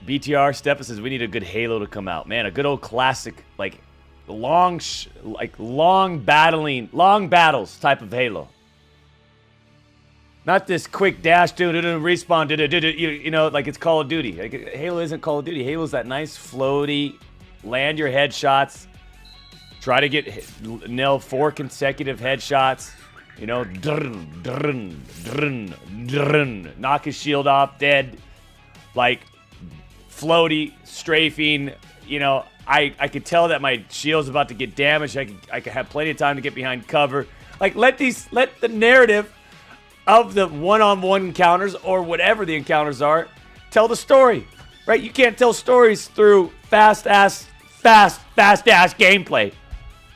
BTR Steppa says we need a good Halo to come out. Man, a good old classic, like long battles type of Halo. Not this quick dash, respawn, you know, like it's Call of Duty. Like, Halo isn't Call of Duty. Halo's that nice, floaty, land your headshots, try to nail 4 consecutive headshots, you know, knock his shield off, dead, like floaty, strafing, you know, I could tell that my shield's about to get damaged. I could have plenty of time to get behind cover. Like, let the narrative of the one-on-one encounters or whatever the encounters are, tell the story, right? You can't tell stories through fast-ass gameplay.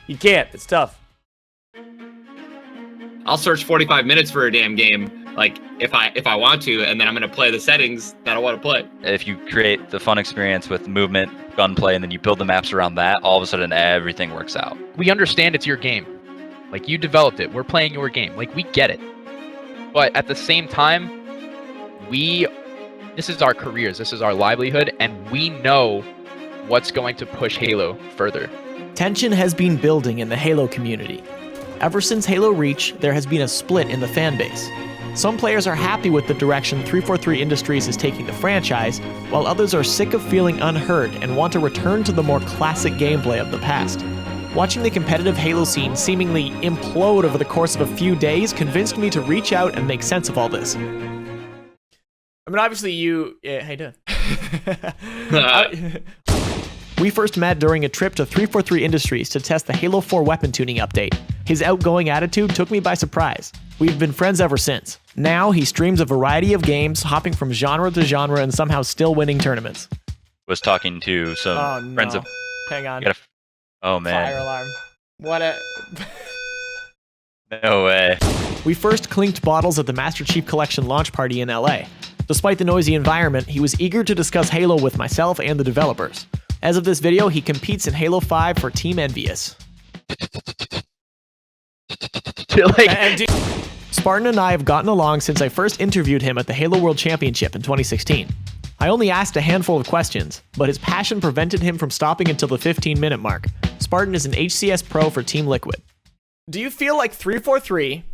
You can't. It's tough. I'll search 45 minutes for a damn game, like if I want to, and then I'm gonna play the settings that I want to play. If you create the fun experience with movement, gunplay, and then you build the maps around that, all of a sudden everything works out. We understand it's your game. Like, you developed it. We're playing your game. Like, we get it. But at the same time, this is our careers, this is our livelihood, and we know what's going to push Halo further. Tension has been building in the Halo community. Ever since Halo Reach, there has been a split in the fanbase. Some players are happy with the direction 343 Industries is taking the franchise, while others are sick of feeling unheard and want to return to the more classic gameplay of the past. Watching the competitive Halo scene seemingly implode over the course of a few days convinced me to reach out and make sense of all this. I mean, obviously how you doing? We first met during a trip to 343 Industries to test the Halo 4 weapon tuning update. His outgoing attitude took me by surprise. We've been friends ever since. Now he streams a variety of games, hopping from genre to genre and somehow still winning tournaments. Was talking to some friends of... Hang on. Oh, man. Fire alarm. What a... No way. We first clinked bottles at the Master Chief Collection launch party in LA. Despite the noisy environment, he was eager to discuss Halo with myself and the developers. As of this video, he competes in Halo 5 for Team Envious. Spartan and I have gotten along since I first interviewed him at the Halo World Championship in 2016. I only asked a handful of questions, but his passion prevented him from stopping until the 15-minute mark. Spartan is an HCS pro for Team Liquid. Do you feel like 343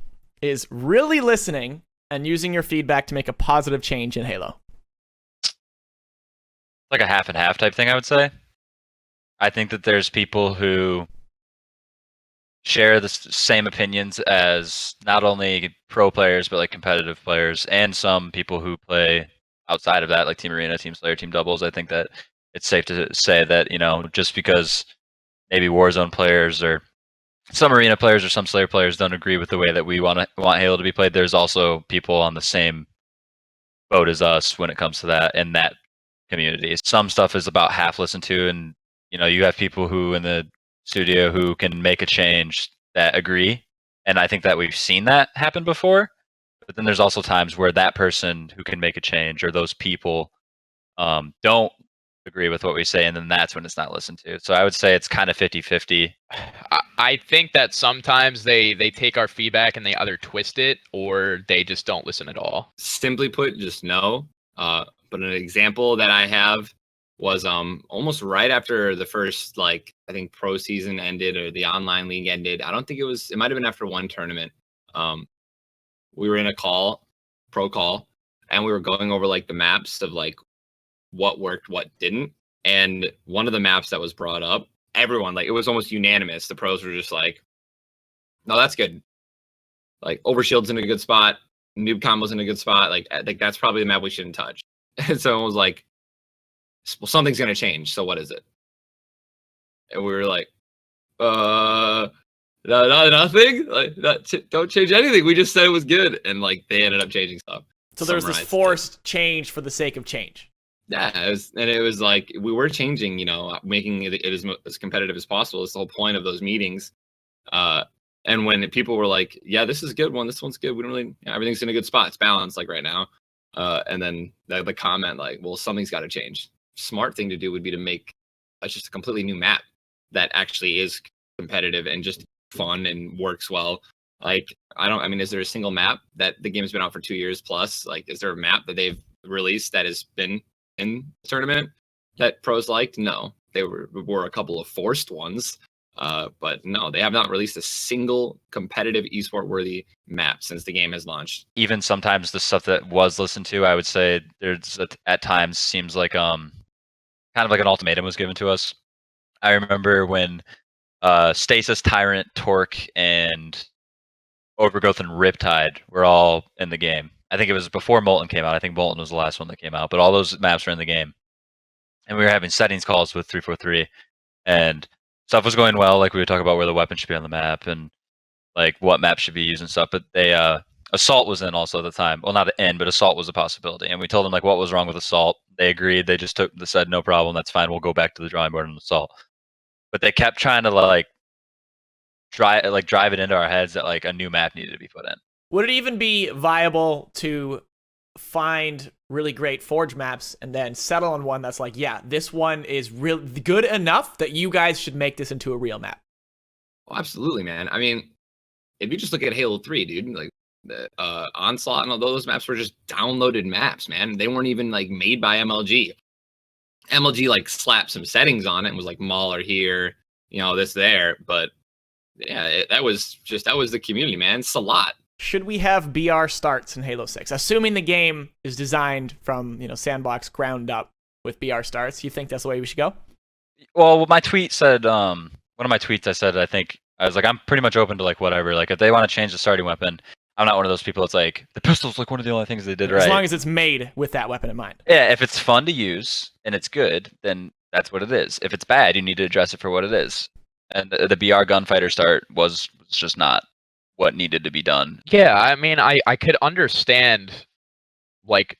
is really listening and using your feedback to make a positive change in Halo? Like a half and half type thing, I would say. I think that there's people who share the same opinions as not only pro players, but like competitive players, and some people who play outside of that, like Team Arena, Team Slayer, Team Doubles. I think that it's safe to say that, you know, just because maybe Warzone players or some Arena players or some Slayer players don't agree with the way that we want Halo to be played, there's also people on the same boat as us when it comes to that in that community. Some stuff is about half listened to, and you know, you have people who in the studio who can make a change that agree, and I think that we've seen that happen before. But then there's also times where that person who can make a change or those people don't agree with what we say, and then that's when it's not listened to. So I would say it's kind of 50-50. I think that sometimes they take our feedback and they either twist it or they just don't listen at all. Simply put, just no. But an example that I have was almost right after the first, like, I think pro season ended or the online league ended. I don't think it might have been after one tournament. We were in a pro call, and we were going over like the maps of like what worked, what didn't. And one of the maps that was brought up, everyone, like, it was almost unanimous. The pros were just like, no, that's good. Like, Overshield's in a good spot. Noob Combo's in a good spot. Like that's probably the map we shouldn't touch. And so it was like, well, something's going to change. So what is it? And we were like, nothing. Like, don't change anything. We just said it was good. And like, they ended up changing stuff. So there was this forced change for the sake of change. Yeah, it was like we were changing, you know, making it as competitive as possible. It's the whole point of those meetings. And when people were like, "Yeah, this is a good one. This one's good. We don't really, everything's in a good spot. It's balanced, like right now." And then the comment, like, "Well, something's got to change." Smart thing to do would be to make just a completely new map that actually is competitive and just fun and works well. Like, is there a single map that the game's been out for 2 years plus? Like, is there a map that they've released that has been the tournament that pros liked? No, they were a couple of forced ones. But no, they have not released a single competitive esport worthy map since the game has launched. Even sometimes the stuff that was listened to, I would say there's at times seems like kind of like an ultimatum was given to us. I remember when Stasis, Tyrant, Torque, and Overgrowth and Riptide were all in the game. I think it was before Molten came out. I think Molten was the last one that came out, but all those maps were in the game. And we were having settings calls with 343, and stuff was going well. Like we would talk about where the weapon should be on the map and like what map should be used and stuff. But they Assault was in also at the time. Well, not in, but Assault was a possibility. And we told them like what was wrong with Assault. They agreed. They just said no problem. That's fine. We'll go back to the drawing board on Assault. But they kept trying to drive it into our heads that like a new map needed to be put in. Would it even be viable to find really great Forge maps and then settle on one that's like, yeah, this one is real good enough that you guys should make this into a real map? Oh, absolutely, man. I mean, if you just look at Halo 3, dude, like the Onslaught and all those maps were just downloaded maps, man. They weren't even like made by MLG. MLG like slapped some settings on it and was like Mauler here, this there, but yeah, that was the community, man. It's a lot. Should we have BR starts in Halo 6? Assuming the game is designed from, sandbox ground up with BR starts, you think that's the way we should go? Well, my tweet said, one of my tweets I said, I was like, I'm pretty much open to like whatever. Like if they want to change the starting weapon, I'm not one of those people that's like, the pistol's like one of the only things they did right. As long as it's made with that weapon in mind. Yeah, if it's fun to use and it's good, then that's what it is. If it's bad, you need to address it for what it is. And the BR gunfighter start was just not what needed to be done. Yeah, I mean, I could understand like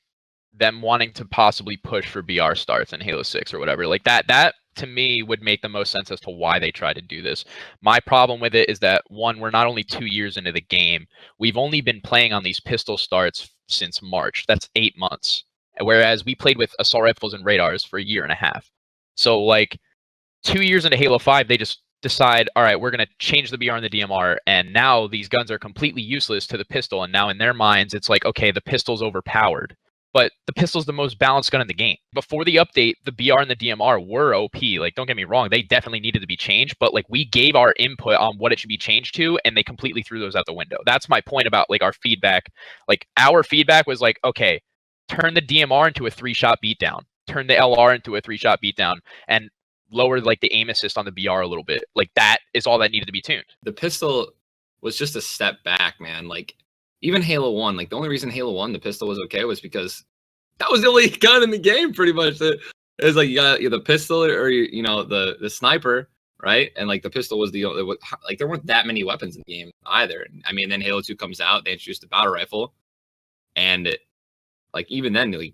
them wanting to possibly push for BR starts in Halo 6 or whatever. Like that to me would make the most sense as to why they try to do this. My problem with it is that one, we're not only 2 years into the game, we've only been playing on these pistol starts since March. That's 8 months. Whereas we played with assault rifles and radars for a year and a half. So like 2 years into Halo 5, they just decide, all right, we're going to change the BR and the DMR, and now these guns are completely useless to the pistol, and now in their minds it's like, okay, the pistol's overpowered. But the pistol's the most balanced gun in the game. Before the update, the BR and the DMR were OP. Like, don't get me wrong, they definitely needed to be changed, but like we gave our input on what it should be changed to, and they completely threw those out the window. That's my point about like our feedback. Like our feedback was like, okay, turn the DMR into a 3-shot beatdown, turn the LR into a 3-shot beatdown, and lower like the aim assist on the BR a little bit. Like that is all that needed to be tuned. The pistol was just a step back, man. Like even Halo 1, like the only reason Halo 1 the pistol was okay was because that was the only gun in the game pretty much. It was like you got the pistol or the sniper, right? And like the pistol was like there weren't that many weapons in the game either. I mean, then Halo 2 comes out, they introduced the battle rifle, and like even then like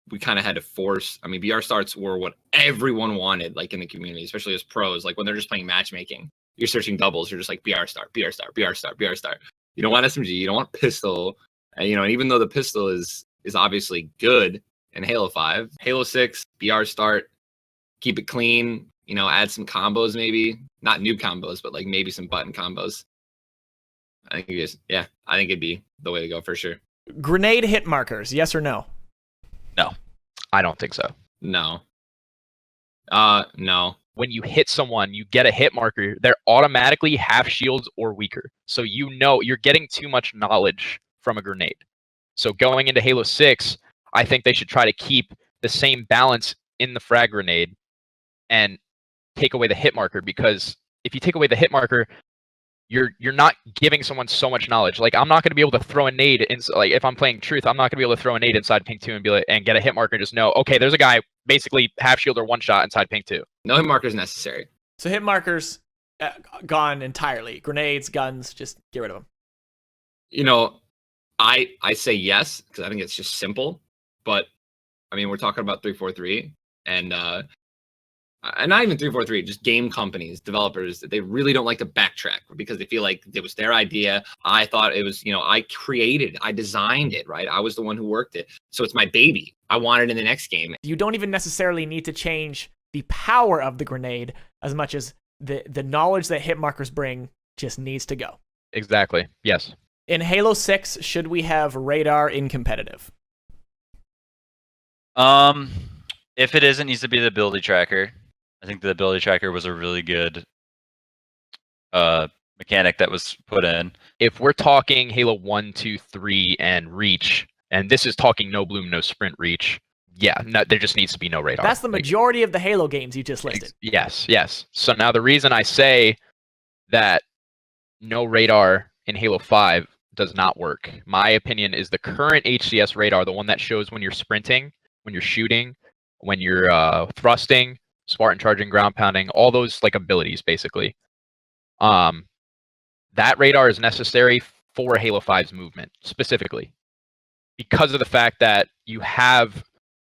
we kind of had to force. I mean, BR starts were what everyone wanted, like in the community, especially as pros. Like when they're just playing matchmaking, you're searching doubles. You're just like BR start, BR start, BR start, BR start. You don't want SMG. You don't want pistol. And and even though the pistol is obviously good in Halo 5, Halo 6 BR start, keep it clean. Add some combos, maybe not new combos, but like maybe some button combos. I think it'd be the way to go for sure. Grenade hit markers, yes or no? No. I don't think so. No. No. When you hit someone, you get a hit marker, they're automatically half shields or weaker. So you're getting too much knowledge from a grenade. So going into Halo 6, I think they should try to keep the same balance in the frag grenade and take away the hit marker, because if you take away the hit marker, you're not giving someone so much knowledge. Like I'm not going to be able to throw a nade in, like if I'm playing Truth, I'm not going to be able to throw a nade inside Pink 2 and be like, and get a hit marker and just know, okay, there's a guy basically half shield or one shot inside Pink 2. No hit marker is necessary. So hit markers gone entirely. Grenades, guns, just get rid of them. I say yes because I think it's just simple. But I mean, we're talking about 343 and not even 343, just game companies, developers, they really don't like to backtrack because they feel like it was their idea. I thought it was, I designed it, right? I was the one who worked it. So it's my baby. I want it in the next game. You don't even necessarily need to change the power of the grenade as much as the knowledge that hit markers bring just needs to go. Exactly. Yes. In Halo 6, should we have radar in competitive? If it isn't, it needs to be the ability tracker. I think the ability tracker was a really good mechanic that was put in. If we're talking Halo 1, 2, 3, and Reach, and this is talking no bloom, no sprint Reach, yeah, no, there just needs to be no radar. That's the majority of the Halo games you just listed. Yes. So now the reason I say that no radar in Halo 5 does not work, my opinion, is the current HCS radar, the one that shows when you're sprinting, when you're shooting, when you're thrusting, Spartan charging, ground pounding, all those like abilities basically. That radar is necessary for Halo 5's movement specifically because of the fact that you have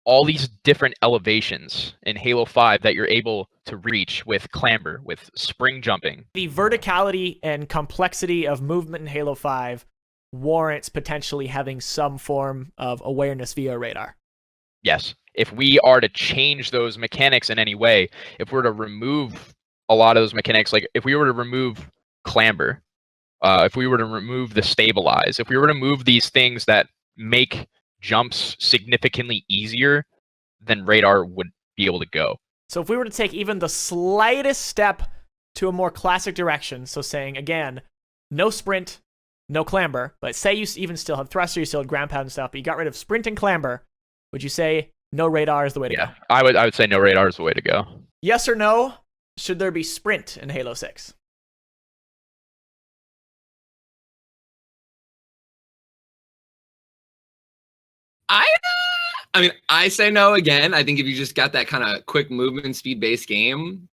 all these different elevations in Halo 5 that you're able to reach with clamber, with spring jumping. The verticality and complexity of movement in Halo 5 warrants potentially having some form of awareness via radar. Yes. If we are to change those mechanics in any way, if we're to remove a lot of those mechanics, like if we were to remove clamber, if we were to remove the stabilize, if we were to move these things that make jumps significantly easier, then radar would be able to go. So if we were to take even the slightest step to a more classic direction, so saying, again, no sprint, no clamber, but say you even still have thruster, you still have ground pound and stuff, but you got rid of sprint and clamber, would you say no radar is the way to go? I would say no radar is the way to go. Yes or no, should there be sprint in Halo 6? I mean, I say no again. I think if you just got that kind of quick movement speed-based game,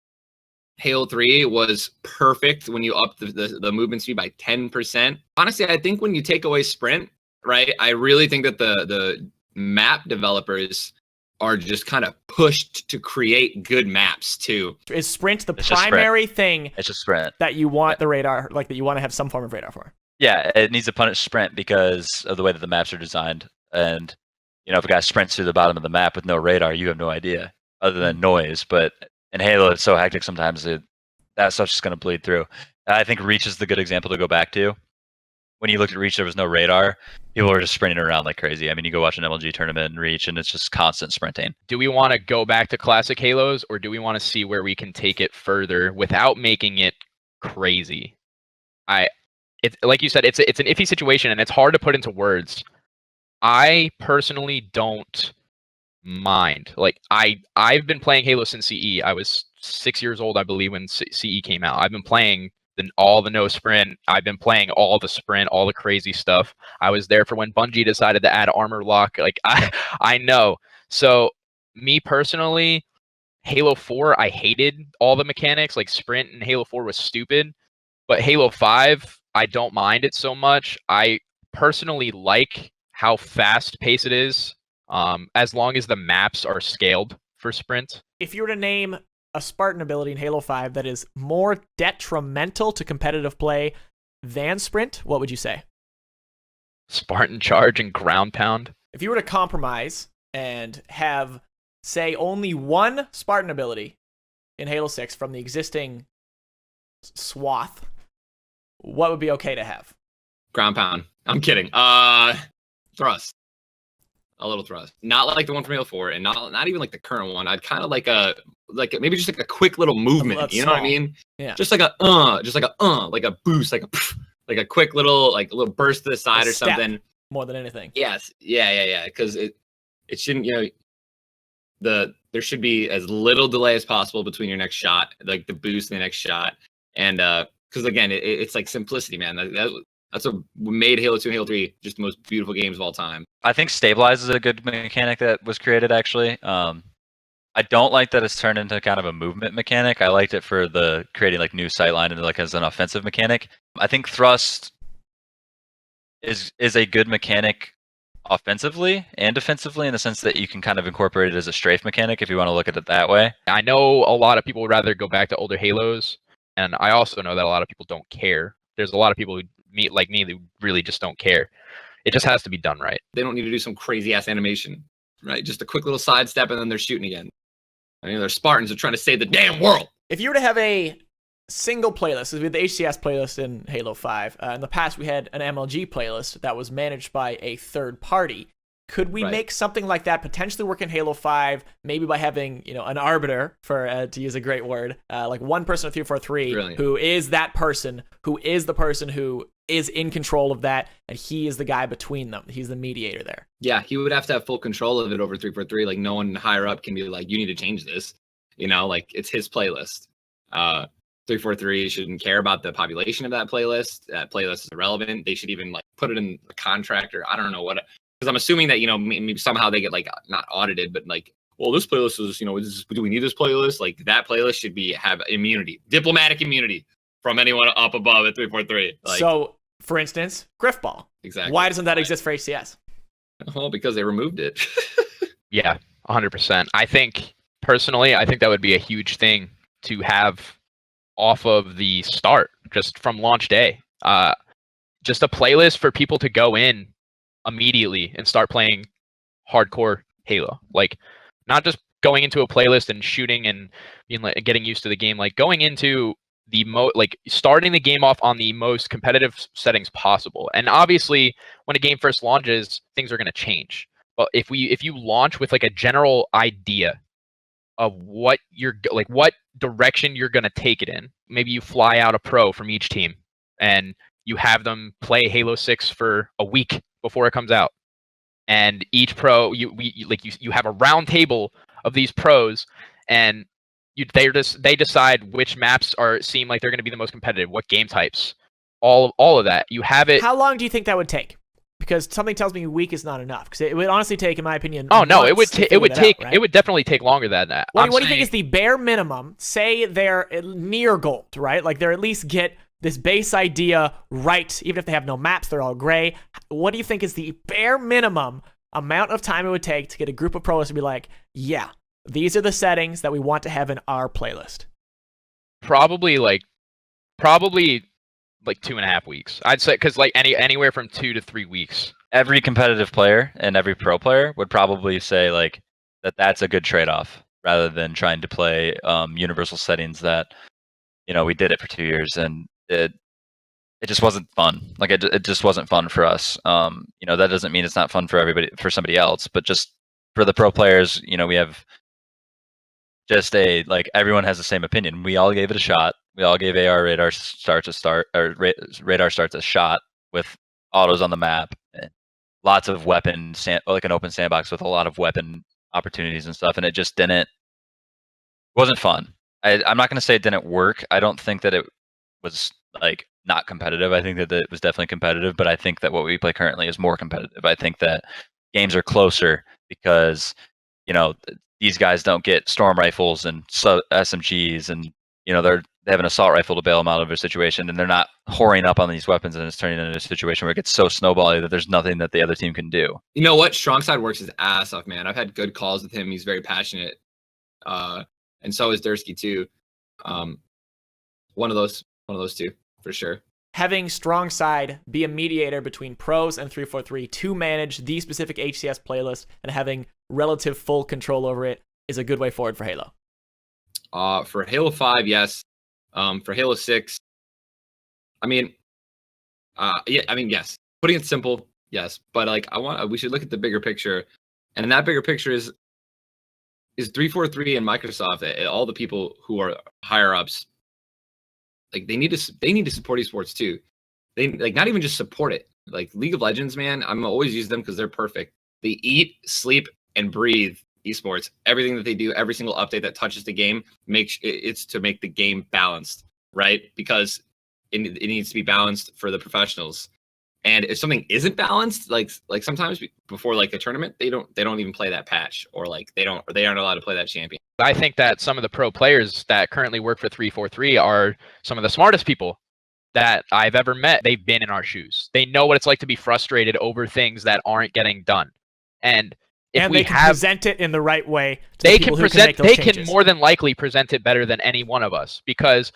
Halo 3 was perfect when you up the movement speed by 10%. Honestly, I think when you take away sprint, right, I really think that the map developers are just kind of pushed to create good maps too. Is sprint the primary thing It's just sprint that you want the radar, like that you want to have some form of radar for? Yeah, it needs to punish sprint because of the way that the maps are designed. And, you know, if a guy sprints through the bottom of the map with no radar, you have no idea other than noise. But in Halo, it's so hectic sometimes that stuff's just going to bleed through. I think Reach is the good example to go back to. When you looked at Reach, there was no radar. People were just sprinting around like crazy. I mean, you go watch an MLG tournament and Reach, and it's just constant sprinting. Do we want to go back to classic Halos, or do we want to see where we can take it further without making it crazy? It's like you said, it's an iffy situation, and it's hard to put into words. I personally don't mind. Like I've been playing Halo since CE. I was 6 years old, I believe, when CE came out. I've been playing all the no sprint. I've been playing all the sprint, all the crazy stuff. I was there for when Bungie decided to add armor lock. Like I know. So me personally, Halo 4, I hated all the mechanics. Like sprint in Halo 4 was stupid. But Halo 5, I don't mind it so much. I personally like how fast paced it is, as long as the maps are scaled for sprint. If you were to name a Spartan ability in Halo 5 that is more detrimental to competitive play than sprint, what would you say? Spartan charge and ground pound. If you were to compromise and have, say, only one Spartan ability in Halo 6 from the existing swath, what would be okay to have? Ground pound. I'm kidding. Thrust. A little thrust. Not like the one from Halo 4, and not even like the current one. I'd kind of like maybe just like a quick little movement. You know what I mean? Yeah. Just like a like a boost, like a quick little burst to the side or something. More than anything. Yes. Yeah. Because it shouldn't, there should be as little delay as possible between your next shot, like the boost and the next shot. And because again, it's like simplicity, man. That's what made Halo 2 and Halo 3 just the most beautiful games of all time. I think Stabilize is a good mechanic that was created, actually. I don't like that it's turned into kind of a movement mechanic. I liked it for the creating like new sightline and like as an offensive mechanic. I think Thrust is a good mechanic offensively and defensively in the sense that you can kind of incorporate it as a strafe mechanic if you want to look at it that way. I know a lot of people would rather go back to older Halos, and I also know that a lot of people don't care. There's a lot of people who like me who really just don't care. It just has to be done right. They don't need to do some crazy ass animation, right? Just a quick little sidestep and then they're shooting again. I mean, they're Spartans are trying to save the damn world. If you were to have a single playlist, we had the HCS playlist in Halo 5. In the past, we had an MLG playlist that was managed by a third party. Could we Right. make something like that potentially work in Halo 5, maybe by having, an arbiter, for to use a great word, like one person of 343 Brilliant. who is that person, who is the person who is in control of that, and he is the guy between them. He's the mediator there. Yeah, he would have to have full control of it over 343. Like, no one higher up can be like, you need to change this. Like, it's his playlist. 343 shouldn't care about the population of that playlist. That playlist is irrelevant. They should even like put it in the contract, or I don't know what. Because I'm assuming that maybe somehow they get like not audited, but like, well, this playlist is do we need this playlist? Like, that playlist should have immunity, diplomatic immunity from anyone up above at 343. Like, So, for instance, Griffball. exactly. Why doesn't that exist for HCS? Well, because they removed it. Yeah, 100%. Personally, I think that would be a huge thing to have off of the start, just from launch day. Just a playlist for people to go in immediately and start playing hardcore Halo. Like, not just going into a playlist and shooting and getting used to the game. Like, going into the starting the game off on the most competitive settings possible. And obviously, when a game first launches, things are going to change. But if you launch with like a general idea of what direction you're going to take it in, maybe you fly out a pro from each team and you have them play Halo 6 for a week before it comes out, and each pro you have a round table of these pros, and they decide which maps seem like they're going to be the most competitive, what game types, all of that. You have it. How long do you think that would take? Because something tells me a week is not enough. Because it would honestly take, in my opinion, Oh no, it would months to figure that out, right? It would definitely take longer than that. What do you think is the bare minimum? Say they're near gold, right? Like, they're at least get this base idea right, even if they have no maps, they're all gray. What do you think is the bare minimum amount of time it would take to get a group of pros to be like, yeah, these are the settings that we want to have in our playlist? Probably like 2.5 weeks. I'd say, because like anywhere from 2 to 3 weeks. Every competitive player and every pro player would probably say like that's a good trade-off, rather than trying to play universal settings that we did it for 2 years and it just wasn't fun. Like, it just wasn't fun for us. That doesn't mean it's not fun for for somebody else, but just for the pro players, we have just everyone has the same opinion. We all gave it a shot. We all gave radar starts a shot with autos on the map, lots of weapon like an open sandbox with a lot of weapon opportunities and stuff, and it just wasn't fun. I'm not going to say it didn't work. I don't think that it was like not competitive. I think that it was definitely competitive, but I think that what we play currently is more competitive. I think that games are closer because these guys don't get storm rifles and SMGs, and they have an assault rifle to bail them out of a situation, and they're not whoring up on these weapons, and it's turning into a situation where it gets so snowbally that there's nothing that the other team can do. You know what? Strongside works his ass off, man. I've had good calls with him. He's very passionate. And so is Dursky too. One of those two for sure. Having Strongside be a mediator between pros and 343 to manage the specific HCS playlist and having relative full control over it is a good way forward for Halo. For Halo 5, yes. For Halo 6, yes. Putting it simple, yes. But like, we should look at the bigger picture, and that bigger picture is 343 and Microsoft, all the people who are higher ups. Like, they need to support esports too. They not even just support it. Like, League of Legends, man, I'm always use them because they're perfect. They eat, sleep, and breathe esports. Everything that they do, every single update that touches the game, it's to make the game balanced, right? Because it needs to be balanced for the professionals. And if something isn't balanced, like sometimes before like a tournament, they don't even play that patch, or like they aren't allowed to play that champion. I think that some of the pro players that currently work for 343 are some of the smartest people that I've ever met. They've been in our shoes. They know what it's like to be frustrated over things that aren't getting done. And if they can present it in the right way to the people who can make those changes. They can more than likely present it better than any one of us, because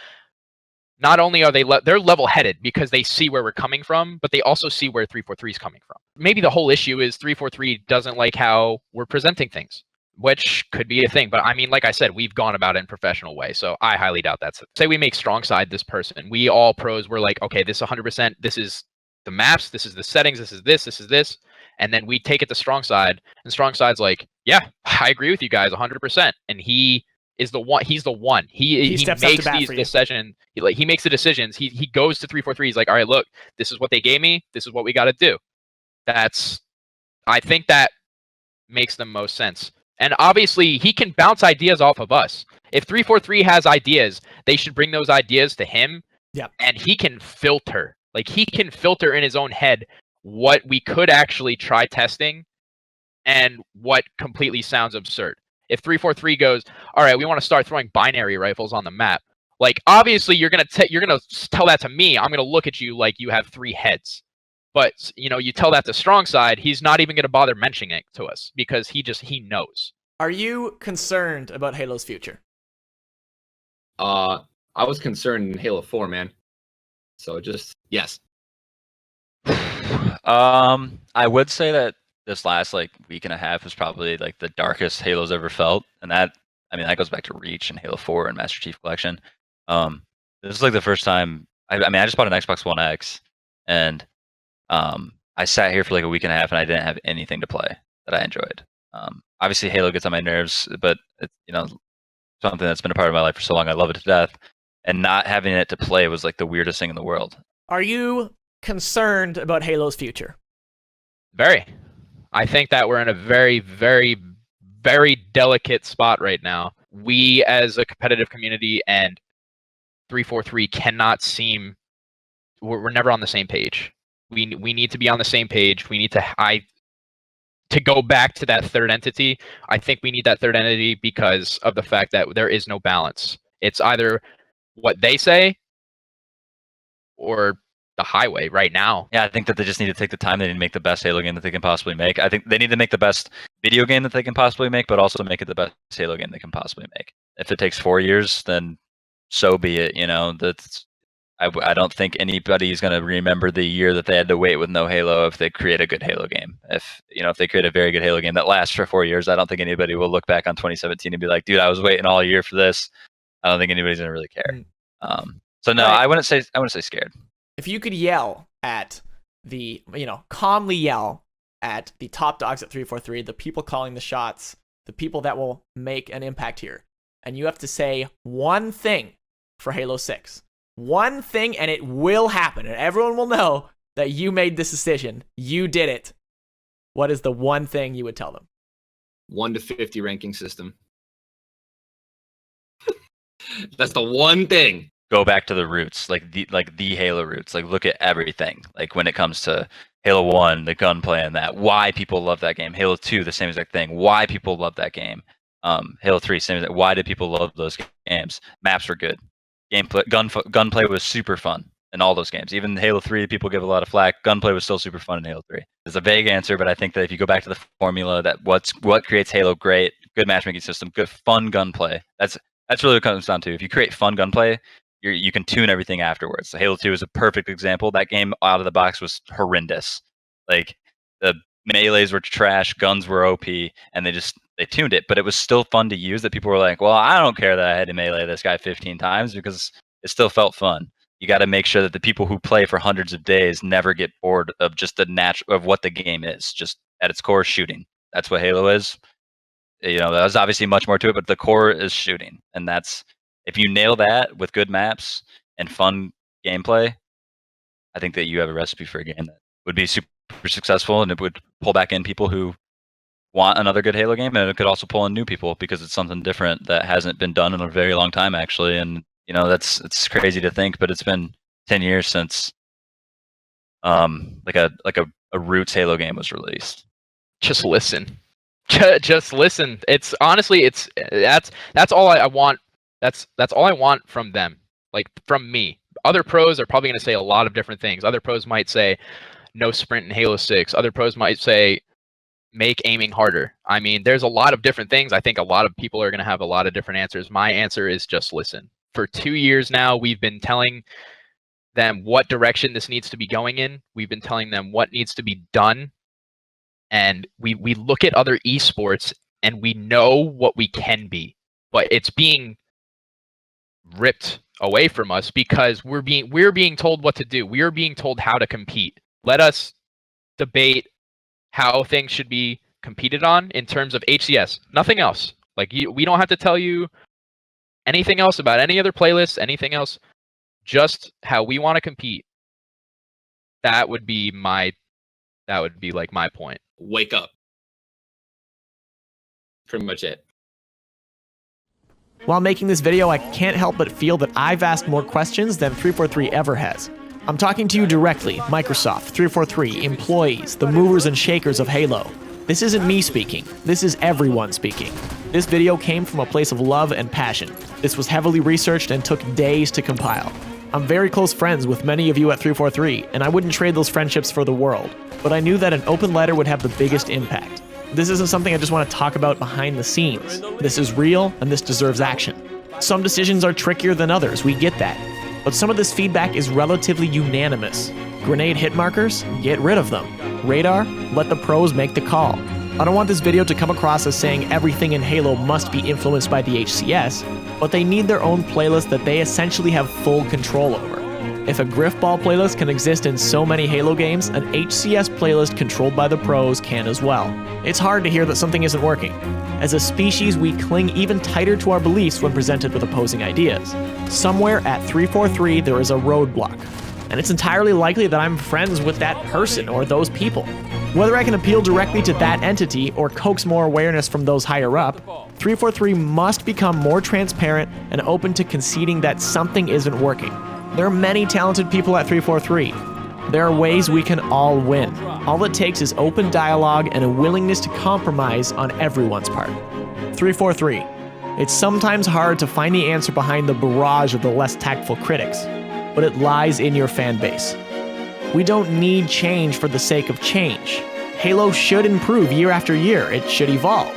not only are they're level-headed because they see where we're coming from, but they also see where 343 is coming from. Maybe the whole issue is 343 doesn't like how we're presenting things, which could be a thing. But I mean, like I said, we've gone about it in a professional way, so I highly doubt that's it. Say we make Strongside this person. We all pros were like, okay, this 100%, this is the maps, this is the settings, this is this, And then we take it to Strong Side, and Strong Side's like, yeah, I agree with you guys 100%. And he is the one. He's the one. He steps up to makes bat these for you. decisions. He makes the decisions. He goes to 343. He's like, all right, look, this is what they gave me. This is what we got to do. I think that makes the most sense. And obviously, he can bounce ideas off of us. If 343 has ideas, they should bring those ideas to him. Yep. And he can filter. Like, he can filter in his own head what we could actually try testing and what completely sounds absurd. If 343 goes, all right, we want to start throwing binary rifles on the map. Like, obviously, you're gonna tell that to me. I'm gonna look at you like you have 3 heads. But you tell that to Strong Side, he's not even gonna bother mentioning it to us because he knows. Are you concerned about Halo's future? I was concerned in Halo 4, man. So just yes. I would say that this last week and a half was probably the darkest Halo's ever felt, and that goes back to Reach and Halo 4 and Master Chief Collection. This is the first time. I just bought an Xbox One X, and I sat here for a week and a half, and I didn't have anything to play that I enjoyed. Obviously, Halo gets on my nerves, but it's something that's been a part of my life for so long. I love it to death, and not having it to play was the weirdest thing in the world. Are you concerned about Halo's future? Very. I think that we're in a very, very, very delicate spot right now. We, as a competitive community, and 343 cannot seem. We're never on the same page. We need to be on the same page. We need to go back to that third entity. I think we need that third entity because of the fact that there is no balance. It's either what they say or the highway right now. Yeah, I think that they just need to take the time. They need to make the best Halo game that they can possibly make. I think they need to make the best video game that they can possibly make, but also make it the best Halo game they can possibly make. If it takes 4 years, then so be it. I don't think anybody's going to remember the year that they had to wait with no Halo if they create a good Halo game. If they create a very good Halo game that lasts for 4 years, I don't think anybody will look back on 2017 and be like, dude, I was waiting all year for this. I don't think anybody's going to really care. So no, Right. I wouldn't say scared. If you could yell at calmly yell at the top dogs at 343, the people calling the shots, the people that will make an impact here, and you have to say one thing for Halo 6, one thing, and it will happen, and everyone will know that you made this decision. You did it. What is the one thing you would tell them? 1 to 50 ranking system. That's the one thing. Go back to the roots, the Halo roots. Look at everything. When it comes to Halo 1, the gunplay and that, why people love that game. Halo 2, the same exact thing. Why people love that game. Halo 3, same exact. Why did people love those games? Maps were good. Gameplay, gunplay was super fun in all those games. Even Halo 3, people give a lot of flack. Gunplay was still super fun in Halo 3. It's a vague answer, but I think that if you go back to the formula, that what creates Halo great, good matchmaking system, good fun gunplay. That's really what it comes down to. If you create fun gunplay, you can tune everything afterwards. So Halo 2 is a perfect example. That game out of the box was horrendous. The melees were trash, guns were OP, and they tuned it, but it was still fun to use. That people were like, well, I don't care that I had to melee this guy 15 times because it still felt fun. You got to make sure that the people who play for hundreds of days never get bored of just of what the game is. Just at its core, shooting. That's what Halo is. There's obviously much more to it, but the core is shooting, and that's. If you nail that with good maps and fun gameplay, I think that you have a recipe for a game that would be super successful, and it would pull back in people who want another good Halo game, and it could also pull in new people because it's something different that hasn't been done in a very long time, actually. And it's crazy to think, but it's been 10 years since a Roots Halo game was released. Just listen. Just listen. It's honestly, that's all I want. That's all I want from them, from me. Other pros are probably going to say a lot of different things. Other pros might say no sprint in Halo 6. Other pros might say make aiming harder. There's a lot of different things. I think a lot of people are going to have a lot of different answers. My answer is just listen. For 2 years now, we've been telling them what direction this needs to be going in. We've been telling them what needs to be done. And we look at other esports and we know what we can be, but it's being ripped away from us because we're being told what to do. We are being told how to compete. Let us debate how things should be competed on in terms of HCS. Nothing else. Like we don't have to tell you anything else about any other playlists, anything else. Just how we want to compete. That would be like my point. Wake up. Pretty much it. While making this video, I can't help but feel that I've asked more questions than 343 ever has. I'm talking to you directly, Microsoft, 343, employees, the movers and shakers of Halo. This isn't me speaking, this is everyone speaking. This video came from a place of love and passion. This was heavily researched and took days to compile. I'm very close friends with many of you at 343, and I wouldn't trade those friendships for the world. But I knew that an open letter would have the biggest impact. This isn't something I just want to talk about behind the scenes. This is real, and this deserves action. Some decisions are trickier than others, we get that. But some of this feedback is relatively unanimous. Grenade hit markers? Get rid of them. Radar? Let the pros make the call. I don't want this video to come across as saying everything in Halo must be influenced by the HCS, but they need their own playlist that they essentially have full control over. If a Griffball playlist can exist in so many Halo games, an HCS playlist controlled by the pros can as well. It's hard to hear that something isn't working. As a species, we cling even tighter to our beliefs when presented with opposing ideas. Somewhere at 343, there is a roadblock. And it's entirely likely that I'm friends with that person or those people. Whether I can appeal directly to that entity or coax more awareness from those higher up, 343 must become more transparent and open to conceding that something isn't working. There are many talented people at 343. There are ways we can all win. All it takes is open dialogue and a willingness to compromise on everyone's part. 343. It's sometimes hard to find the answer behind the barrage of the less tactful critics, but it lies in your fan base. We don't need change for the sake of change. Halo should improve year after year. It should evolve,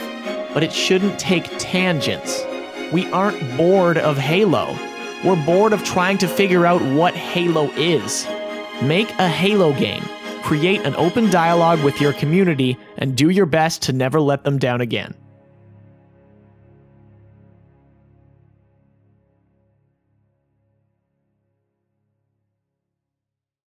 but it shouldn't take tangents. We aren't bored of Halo. We're bored of trying to figure out what Halo is. Make a Halo game, create an open dialogue with your community, and do your best to never let them down again.